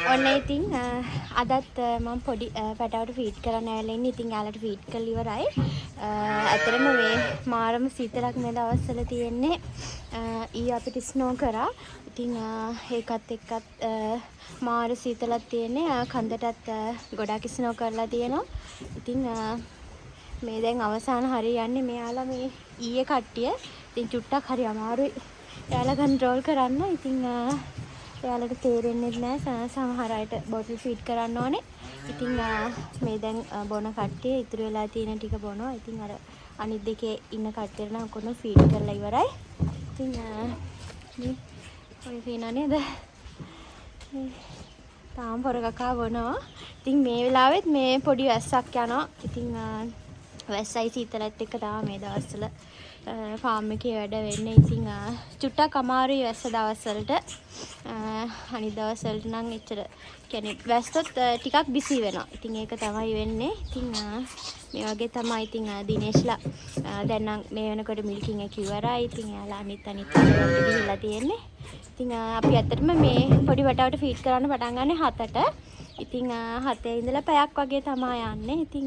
ඔන්න ඉතින් අදත් මම පොඩි පැටවට ෆීඩ් කරන්න ඇවිල්ලා ඉන්නේ. ඉතින් යාළුවට ෆීඩ් කරලා ඉවරයි. ඇත්තටම මේ මාරම සීතලක් මේ දවස්වල තියෙන්නේ. ඊ අපිට ස්නෝ කරා. ඉතින් ඒකත් එක්කත් මාර සීතලක් තියෙන්නේ. කන්දටත් ගොඩාක් ස්නෝ කරලා තියෙනවා. ඉතින් මේ දැන් අවසාන හරිය යන්නේ මෙයාලා මේ ඊයේ කට්ටිය. ඉතින් චුට්ටක් හරි අමාරුයි. එයාලා කන්ට්‍රෝල් කරන්න. ඉතින් එයාලට තේරෙන්නේ නැහැ. සමහර අයට බොටල් ෆීඩ් කරන්න ඕනේ. ඉතින් මේ දැන් බොන කට්ටිය ඉතුරු වෙලා තියෙන ටික බොනවා. ඉතින් අර අනිත් දෙකේ ඉන්න කට්ටියට නම් ඔක්කොම ෆීඩ් කරලා ඉවරයි. ඉතින් මේ ඔය පේනා නේද? තාම පොර කකා බොනවා. ඉතින් මේ වෙලාවෙත් මේ පොඩි වැස්සක් යනවා. ඉතින් වැස්සයි සීතලත් එක්ක තමයි මේ දවස්වල ෆාම් එකේ වැඩ වෙන්නේ. ඉතින් චුට්ටක් අමාරුයි වැස්ස දවස්වලට. අනිත් දවස්වලට නම් එච්චර කියන්නේ වැස්සොත් ටිකක් බිසි වෙනවා. ඉතින් ඒක තමයි වෙන්නේ. ඉතින් මේ වගේ තමයි. ඉතින් දිනේෂ්ලා දැන් නම් මේ වෙනකොට මිල්කින් එක ඉවරයි. ඉතින් එයාලා අනිත් වලට ගිහිල්ලා තියෙන්නේ. ඉතින් අපි ඇත්තටම මේ පොඩි වටාවට ෆීඩ් කරන්න පටන් ගන්නේ 7ට. ඉතින් 7 ඉඳලා පැයක් වගේ තමයි යන්නේ. ඉතින්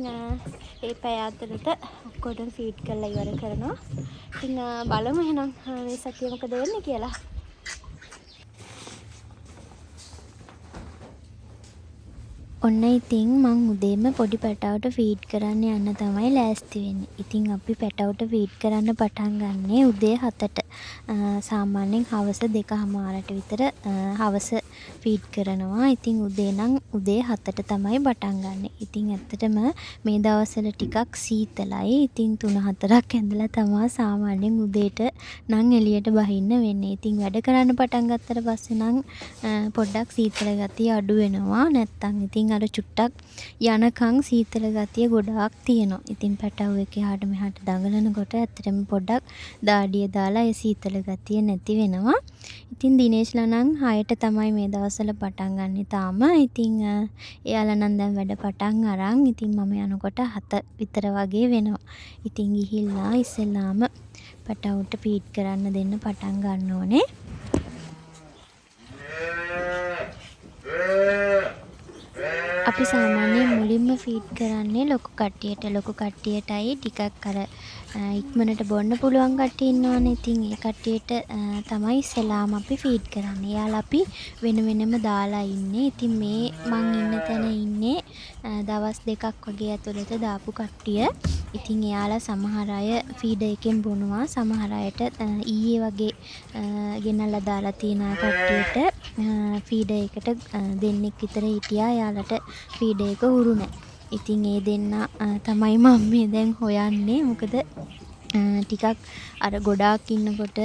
ඒ පැය අතරට ඔක්කොටම ෆීඩ් කරලා ඉවර කරනවා. ඉතින් බලමු එහෙනම් මේ සතිය මොකද වෙන්නේ කියලා. ඔන්න ඉතින් මං උදේම පොඩි පැටවට ෆීඩ් කරන්න යන්න තමයි ලෑස්ති වෙන්නේ. ඉතින් අපි පැටවට ෆීඩ් කරන්න පටන් ගන්නේ උදේ 7ට. සාමාන්‍යයෙන් හවස 2:00ට විතර හවස ෆීඩ් කරනවා. ඉතින් උදේ නම් උදේ 7ට තමයි පටන් ගන්නෙ. ඉතින් ඇත්තටම මේ දවස්වල ටිකක් සීතලයි. ඉතින් 3-4ක් ඇඳලා තමයි සාමාන්‍යයෙන් උදේට නම් එළියට බහින්න වෙන්නේ. ඉතින් වැඩ කරන්න පටන් ගත්තට පස්සේ නම් පොඩ්ඩක් සීතල ගතිය අඩු වෙනවා. නැත්තම් ඉතින් අර චුට්ටක් යනකම් සීතල ගතිය ගොඩාක් තියෙනවා. ඉතින් පැටව් එක එහාට මෙහාට දඟලනකොට ඇත්තටම පොඩ්ඩක් දාඩිය දාලා ඒ සීතල ගතිය නැති වෙනවා. ඉතින් දිනේෂ්ලා නම් 6ට තමයි මේ දවස්වල පටන් ගන්නෙ තාම. ඉතින් එයාලා නම් දැන් වැඩ පටන් අරන්. ඉතින් මම යනකොට 7 විතර වගේ වෙනවා. ඉතින් ගිහිල්ලා ඉස්සෙල්ලාම පැටවුන්ට ෆීඩ් කරන්න දෙන්න පටන් ගන්න ඕනේ. අපි සාමාන්‍යයෙන් මුලින්ම ෆීඩ් කරන්නේ ලොකු කට්ටියටයි ටිකක් අර ඉක්මනට බොන්න පුළුවන් කට්ටිය ඉන්නවනේ. ඉතින් ඒ කට්ටියට තමයි ඉස්සෙල්ලාම අපි ෆීඩ් කරන්නේ. එයාලා අපි වෙන වෙනම දාලා ඉන්නේ. ඉතින් මේ මං ඉන්න තැන ඉන්නේ දවස් 2ක් වගේ ඇතුළත දාපු කට්ටිය. ඉතින් එයාලා සමහර අය ෆීඩර් එකෙන් බොනවා. සමහර අයට ඊයේ වගේ ගෙනල්ලා දාලා තියෙන කට්ටියට ෆීඩර් එකට දෙන්නෙක් විතර හිටියා. එයාලට ෆීඩර් එක හුරු නැහැ. ඉතින් ඒ දෙන්න තමයි මම මේ දැන් හොයන්නේ. මොකද ටිකක් අර ගොඩාක් ඉන්නකොට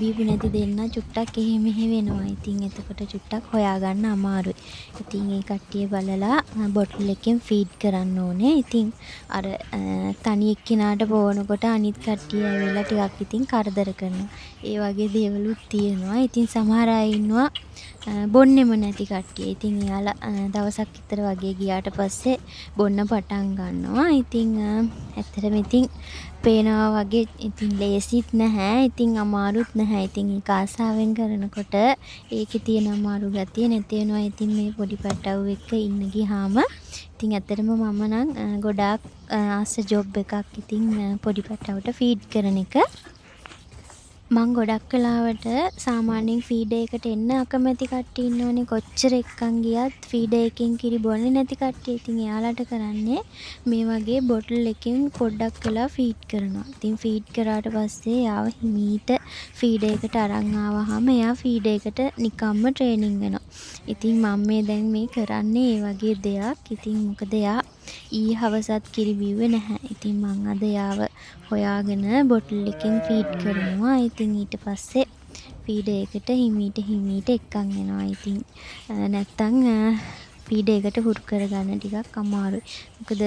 බීපු නැති දෙන්න චුට්ටක් එහෙ මෙහෙ වෙනවා. ඉතින් එතකොට චුට්ටක් හොයාගන්න අමාරුයි. ඉතින් ඒ කට්ටිය බලලා බොටල් එකෙන් ෆීඩ් කරන්න ඕනේ. ඉතින් අර තනි එක්කිනාට බොනකොට අනිත් කට්ටිය ඇවිල්ලා ටිකක් ඉතින් කරදර කරනවා. ඒ වගේ දේවලුත් තියෙනවා. ඉතින් සමහර අය ඉන්නවා බොන්නෙම නැති කට්ටිය. ඉතින් එයාලා දවසක් විතර වගේ ගියාට පස්සේ බොන්න පටන් ගන්නවා. ඉතින් ඇත්තටම ඉතින් පේනවා වගේ ඉතින් ලේසිත් නැහැ. ඉතින් අමාරුත් නැහැ. ඉතින් ඒක ආසාවෙන් කරනකොට ඒකේ තියෙන අමාරු ගතිය නැති වෙනවා. ඉතින් මේ පොඩි පැටව් එක්ක ඉන්න ගියාම ඉතින් ඇත්තටම මම නම් ගොඩාක් ආස ජොබ් එකක්. ඉතින් පොඩි පැටවට ෆීඩ් කරන එක. මං ගොඩක් වෙලාවට සාමාන්‍යයෙන් ෆීඩර් එකට එන්න අකමැති කට්ටිය ඉන්නෝනේ. කොච්චර එක්කන් ගියත් ෆීඩර් එකෙන් කිරි බොන්නේ නැති කට්ටිය. ඉතින් එයාලට කරන්නේ මේ වගේ බොටල් එකෙන් පොඩ්ඩක් වෙලා ෆීඩ් කරනවා. ඉතින් ෆීඩ් කරාට පස්සේ යාව හිමීට ෆීඩර් එකට අරන් ආවහම එයා ෆීඩර් එකට නිකම්ම ට්‍රේනින් වෙනවා. ඉතින් මම මේ දැන් මේ කරන්නේ ඒ වගේ දෙයක්. ඉතින් මොකද එයා ඊ හවසත් කිරි බිව්වේ නැහැ. ඉතින් මං අද යාව හොයාගෙන බොටල් එකෙන් ෆීඩ් කරනවා. ඉතින් ඊට පස්සේ ෆීඩර් එකට හිමීට එක්කන් එනවා. ඉතින් නැත්තම් ෆීඩර් එකට හුරු කරගන්න ටිකක් අමාරුයි. මොකද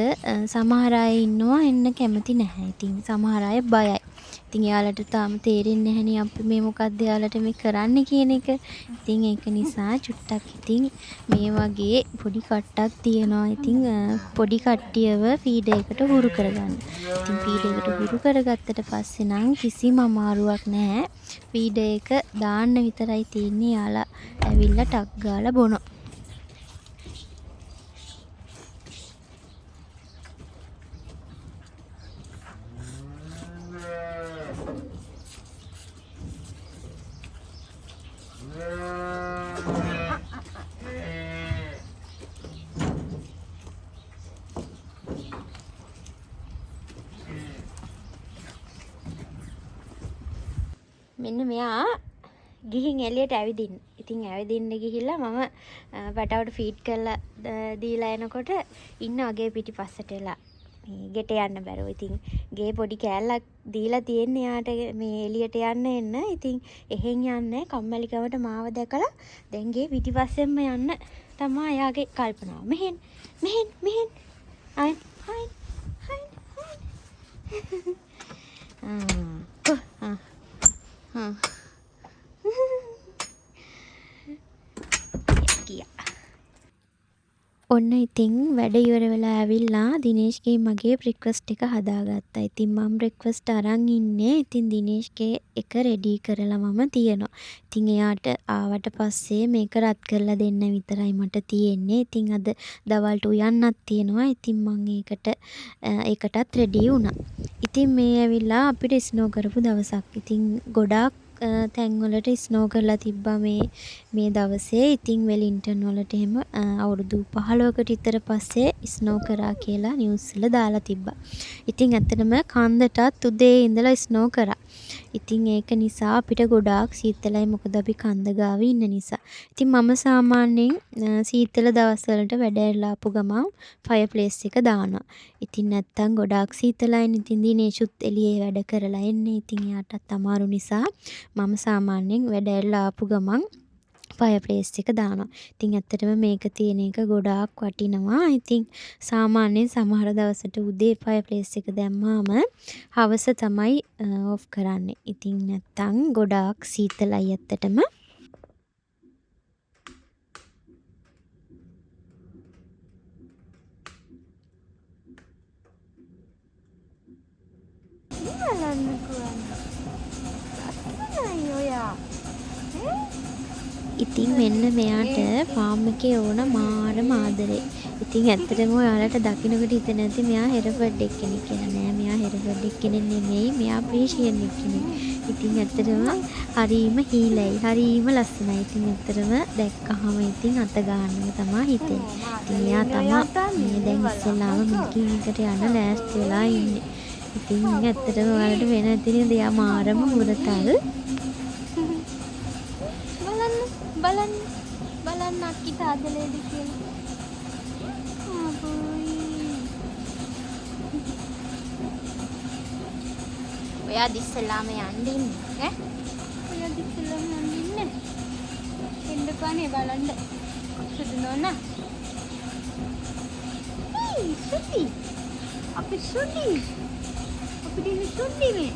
සමහර අය ඉන්නවා එන්න කැමති නැහැ. ඉතින් සමහර අය බයයි. ඉතින් එයාලට තාම තේරෙන්නේ නැහැනේ අපි මේ මොකක්ද එයාලට මේ කරන්නේ කියන එක. ඉතින් ඒක නිසා චුට්ටක් ඉතින් මේ වගේ පොඩි කට්ටක් තියනවා. ඉතින් පොඩි කට්ටියව ෆීඩර් එකට හුරු කරගන්න. ඉතින් ෆීඩර් එකට හුරු කරගත්තට පස්සේ නම් කිසිම අමාරුවක් නැහැ. ෆීඩර් එක දාන්න විතරයි තියෙන්නේ. යාලා ඇවිල්ලා ටක් ගාලා බොනවා. මෙන්න මෙයා ගිහින් එළියට ඇවිදින්න. ඉතින් ඇවිදින්න ගිහිල්ලා මම පැටවට ෆීඩ් කරලා දීලා එනකොට ඉන්න වගේ පිටිපස්සට වෙලා මේ ගෙට යන්න බැරුව. ඉතින් ගේ පොඩි කෑල්ලක් දීලා තියෙන්නේ යාට මේ එළියට යන්න එන්න. ඉතින් එහෙන් යන්නේ කම්මැලිකමට මාව දැකලා දැන් ගේ පිටිපස්සෙන්ම යන්න තමයි එයාගේ කල්පනාව. මෙහෙන් මෙහෙන් මෙහෙන් අයින් අයින් අයින් අයින් ඔන්න ඉතින් වැඩ ඉවර වෙලා ඇවිල්ලා දිනේෂ්ගේ මගේ බ්‍රෙක්ෆාස්ට් එක හදාගත්තා. ඉතින් මම බ්‍රෙක්ෆාස්ට් අරන් ඉන්නේ. ඉතින් දිනේෂ්ගේ එක රෙඩි කරලා මම තියනවා. ඉතින් එයාට ආවට පස්සේ මේක රත් කරලා දෙන්න විතරයි මට තියෙන්නේ. ඉතින් අද දවල්ට උයන්නත් තියෙනවා. ඉතින් මම ඒකටත් රෙඩි වුණා. ඉතින් මේ ඇවිල්ලා අපිට ස්නෝ කරපු දවසක්. ඉතින් ගොඩාක් තැන්වලට ස්නෝ කරලා තිබ්බා මේ දවසේ. ඉතින් වෙලින්ටන් වලට එහෙම අවුරුදු 15කට විතර පස්සේ ස්නෝ කරා කියලා නිවුස් වල දාලා තිබ්බා. ඉතින් ඇත්තටම කන්දටත් උදේ ඉඳලා ස්නෝ කරා. ඉතින් ඒක නිසා අපිට ගොඩාක් සීතලයි, මොකද අපි කන්ද ගාව ඉන්න නිසා. ඉතින් මම සාමාන්‍යයෙන් සීතල දවස්වලට වැඩ ඇරලා ආපු ගමන් ෆයර්ප්ලේස් එක දානවා. ඉතින් නැත්තම් ගොඩාක් සීතලයින් ඉතින් දිනේෂුත් එළියේ වැඩ කරලා එන්නේ. ඉතින් එයාටත් අමාරු නිසා මම සාමාන්‍යයෙන් වැඩ ඇරලා ආපු ගමන් ෆයර්ප්ලේස් එක දානවා. ඉතින් ඇත්තටම මේක තියෙන එක ගොඩාක් වටිනවා. ඉතින් සාමාන්‍යයෙන් සමහර දවසට උදේ ෆයර්ප්ලේස් එක දැම්මාම හවස තමයි ඔෆ් කරන්නේ. ඉතින් නැත්තම් ගොඩාක් සීතලයි ඇත්තටම. ඉතින් මෙන්න මෙයාට ෆාම් එකේ ඕන මාරම ආදරේ. ඉතින් ඇත්තටම ඔයාලට දකින්නකොට හිතෙන්නේ නැති මෙයා හෙරෆර්ඩ් එක්කෙනෙක් කියලා. නෑ, මෙයා හෙරෆර්ඩ් එක්කෙනෙක් නෙමෙයි. මෙයා ප්‍රේෂියන් එක්කෙනෙක්. ඉතින් ඇත්තටම හරීම හීලයි. හරීම ලස්සනයි. ඉතින් ඇත්තටම දැක්කහම ඉතින් අත ගන්නවා තමයි හිතෙන්නේ. ඉතින් එයා තමයි මේ දැන් ඉස්සෙල්ලාම මිල්කින් එකට යන ලෑස්ති වෙලා ඉන්නේ. ඉතින් ඇත්තටම ඔයාලට වෙන ඉතින් දෙයා මාරම හුරතල්. බලන්න අක්කි තාදලේද කියලා. ඔයා දිස්සලාම යන්න ඉන්නේ ඈ? ඔයා දිස්සලාම යන්න ඉන්නේ? එන්නකනේ බලන්න. සුදු නෝනා. සුදි. අපි සුදි. අපිට ඉන්නේ සුදි මේ.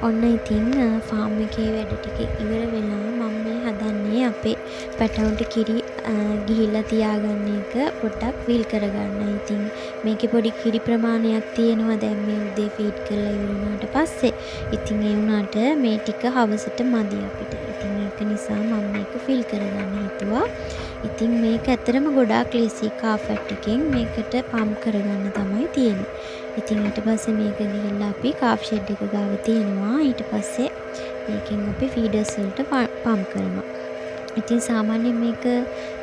ඔන්න ඉතින් ෆාම් එකේ වැඩ ටික ඉවර වෙලා මම මේ හදන්නේ අපේ පැටවුන්ට කිරි ගිහිල්ලා තියාගන්න එක පොඩ්ඩක් විල් කරගන්න. ඉතින් මේකේ පොඩි කිරි ප්‍රමාණයක් තියෙනවා දැන් මේ උදේ ෆීඩ් කරලා ඉවර වුණාට පස්සේ. ඉතින් ඒ වුණාට මේ ටික හවසට මදි අපිට. ඉතින් ඒක නිසා මම මේක ෆිල් කරගන්න හිතුවා. ඉතින් මේක ඇත්තටම ගොඩාක් ලේසි. කාෆැට් එකෙන් මේකට පම්ප් කරගන්න තමයි තියෙන්නේ. ඉතින් ඊට පස්සේ මේක ගිහිල්ලා අපි කාෆ් ෂෙඩ් එක ගාව තියෙනවා. ඊට පස්සේ මේකෙන් අපි ෆීඩර්ස් වලට පම්ප් කරනවා. ඉතින් සාමාන්‍යයෙන් මේක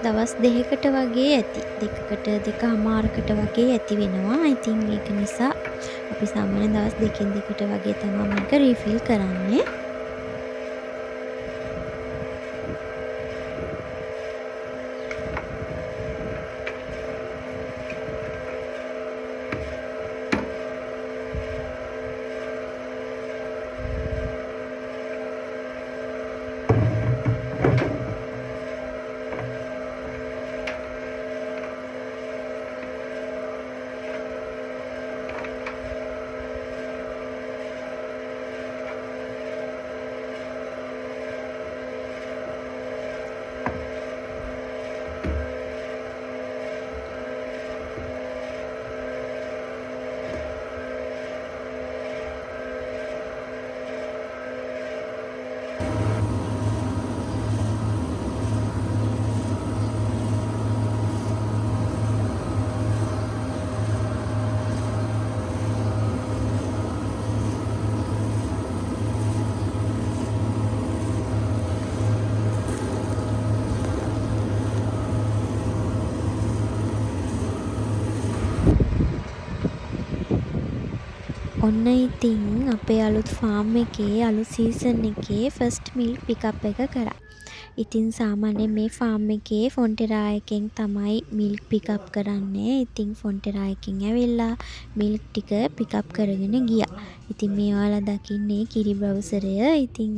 දවස් 2කට වගේ ඇති. 2.5කට වගේ ඇති වෙනවා. ඉතින් ඒක නිසා අපි සාමාන්‍යයෙන් දවස් 2කට වගේ තමයි මේක රීෆිල් කරන්නේ. ඔන්න ඉතින් අපේ අලුත් ෆාම් එකේ අලුත් සීසන් එකේ ෆස්ට් මිල්ක් පිකප් එක කරා. ඉතින් සාමාන්‍යයෙන් මේ ෆාම් එකේ ෆොන්ටෙරා එකෙන් තමයි මිල්ක් පිකප් කරන්නේ. ඉතින් ෆොන්ටෙරා එකෙන් ඇවිල්ලා මිල්ක් ටික පිකප් කරගෙන ගියා. ඉතින් මේ ඔයාලා දකින්නේ කිරි බ්‍රවුසරය. ඉතින්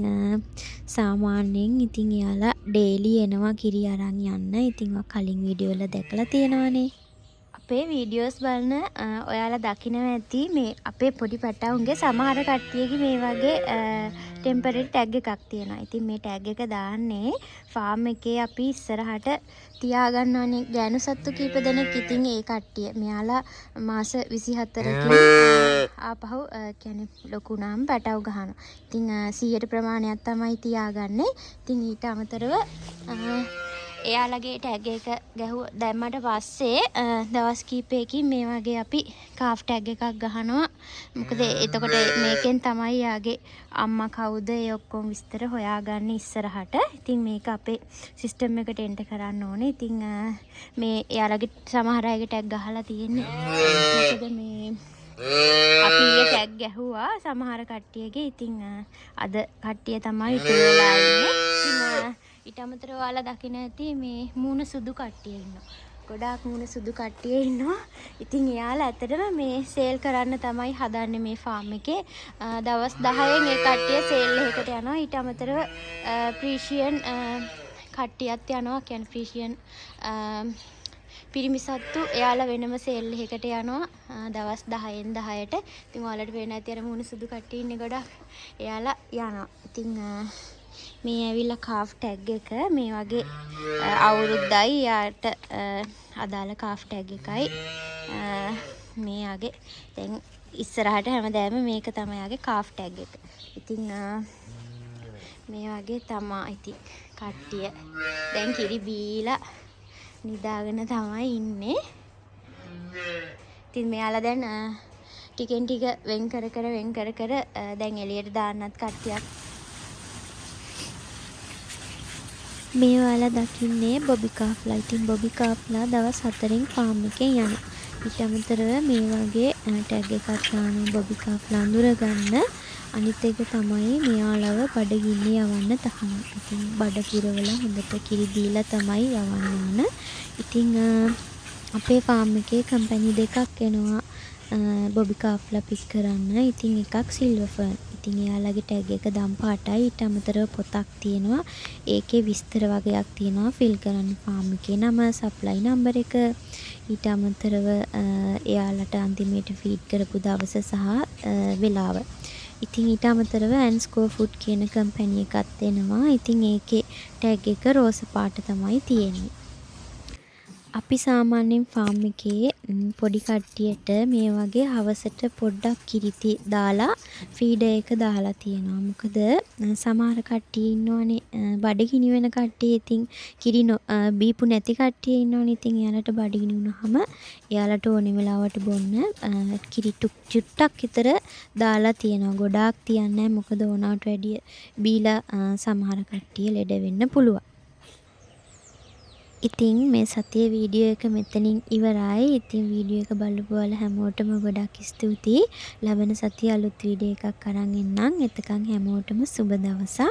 සාමාන්‍යයෙන් ඉතින් එයාලා ඩේලි එනවා කිරි අරන් යන්න. ඉතින් ඔයා කලින් වීඩියෝ වල දැකලා තියෙනවනේ. අපේ වීඩියෝස් බලන ඔයාලා දකිනවා ඇති මේ අපේ පොඩි පැටවුන්ගේ සමහර කට්ටියගේ මේ වගේ ටෙම්පරරි ටැග් එකක් තියෙනවා. ඉතින් මේ ටැග් එක දාන්නේ ෆාම් එකේ අපි ඉස්සරහට තියාගන්නවනේ ගෑනු සත්තු කීප දෙනෙක්. ඉතින් ඒ කට්ටිය මෙයාලා මාස 24කින් ආපහු කියන්නේ ලොකු වුණාම පැටව ගහනවා. ඉතින් 100ට ප්‍රමාණයක් තමයි තියාගන්නේ. ඉතින් ඊට අමතරව එයාලගේ ටැග් එක දැම්මට පස්සේ දවස් කීපයකින් මේ වගේ අපි කාෆ් ටැග් එකක් ගහනවා. මොකද එතකොට මේකෙන් තමයි යාගේ අම්මා කවුද ඒ ඔක්කොම විස්තර හොයාගන්න ඉස්සරහට. ඉතින් මේක අපේ සිස්ටම් එකට එන්ටර් කරන්න ඕනේ. ඉතින් මේ එයාලගේ සමහර අයගේ ටැග් ගහලා තියෙන්නේ. මොකද මේ අපි ඊයේ ටැග් ගැහුවා සමහර කට්ටියගේ. ඉතින් අද කට්ටිය තමයි ඉතුරු වෙලා ඉන්නේ. ඉතින් ඊට අමතරව ඔයාලා දකින්න ඇති මේ මූණ සුදු කට්ටිය ඉන්නවා. ගොඩාක් මූණ සුදු කට්ටිය ඉන්නවා. ඉතින් එයාලා ඇත්තටම මේ සේල් කරන්න තමයි හදන්නේ මේ ෆාම් එකේ. දවස් 10න් ඒ කට්ටිය සේල් එකකට යනවා. ඊට අමතරව ප්‍රීෂියන් කට්ටියත් යනවා. කියන්නේ ප්‍රීෂියන් පිරිමි සත්තු එයාලා වෙනම සේල් එකකට යනවා. දවස් 10න් 10ට. ඉතින් ඔයාලට පේන ඇති අර මූණ සුදු කට්ටිය ඉන්නේ ගොඩාක්. එයාලා යනවා. ඉතින් මේ ඇවිල්ලා කාෆ් ටැග් එක මේ වගේ අවුරුද්දයි යාට අදාළ කාෆ් ටැග් එකයි මේ යාගේ දැන් ඉස්සරහට හැමදාම මේක තමයි යාගේ කාෆ් ටැග් එක. ඉතින් මේ වගේ තමයි ඉතින් කට්ටිය දැන් කිරි බීලා නිදාගෙන තමයි ඉන්නේ. ඉතින් මෙයාලා දැන් ටිකෙන් ටික වෙන් කර දැන් එළියට දාන්නත් කට්ටියක්. මේ ඔයාලා දකින්නේ බොබි කාෆ්ලා. ඉතින් බොබි කාෆ්ලා දවස් 4න් ෆාම් එකෙන් යනවා. ඊට අමතරව මේ වගේ ටැග් එකක් දානවා බොබි කාෆ්ලා අඳුරගන්න. අනිත් එක තමයි මෙයාලව බඩගින්නේ යවන්න තහනම්. ඉතින් බඩ පුරවල හොඳට කිරි දීලා තමයි යවන්න ඕන. ඉතින් අපේ ෆාම් එකේ කම්පැනි දෙකක් එනවා බොබි කාෆ්ලා පික් කරන්න. ඉතින් එකක් සිල්වර් ෆර්න්. ඉතින් එයාලගේ ටැග් එක දම් පාටයි. ඊට අමතරව පොතක් තියෙනවා. ඒකේ විස්තර වගේක් තියෙනවා ෆිල් කරන්න ෆාම් එකේ නම, සප්ලයි නම්බර් එක. ඊට අමතරව එයාලට අන්තිමේට ෆීඩ් කරපු දවස සහ වෙලාව. ඉතින් ඊට අමතරව ඇන්ස්කෝ ෆුඩ් කියන කම්පැනි එකත් එනවා. ඉතින් ඒකේ ටැග් එක රෝස පාට තමයි තියෙන්නේ. අපි සාමාන්‍යයෙන් ෆාම් එකේ පොඩි කට්ටියට මේ වගේ හවසට පොඩ්ඩක් කිරි දාලා ෆීඩර් එක දාලා තියෙනවා. මොකද සමහර කට්ටිය ඉන්නවනේ බඩගිනි වෙන කට්ටිය. ඉතින් කිරි බීපු නැති කට්ටිය ඉන්නවනේ. ඉතින් එයාලට බඩගිනි වුණාම එයාලට ඕනෙ වෙලාවට බොන්න කිරි චුට්ටක් විතර දාලා තියෙනවා. ගොඩාක් තියන්නේ නැහැ. මොකද ඕනවට වැඩිය බීලා සමහර කට්ටිය ලෙඩ වෙන්න පුළුවන්. ඉතින් මේ සතියේ වීඩියෝ එක මෙතනින් ඉවරයි. ඉතින් වීඩියෝ එක බලපු ඔයාලා හැමෝටම ගොඩක් ස්තුතියි. ලබන සතියේ අලුත් වීඩියෝ එකක් අරන් එන්නම්. එතකන් හැමෝටම සුබ දවසක්.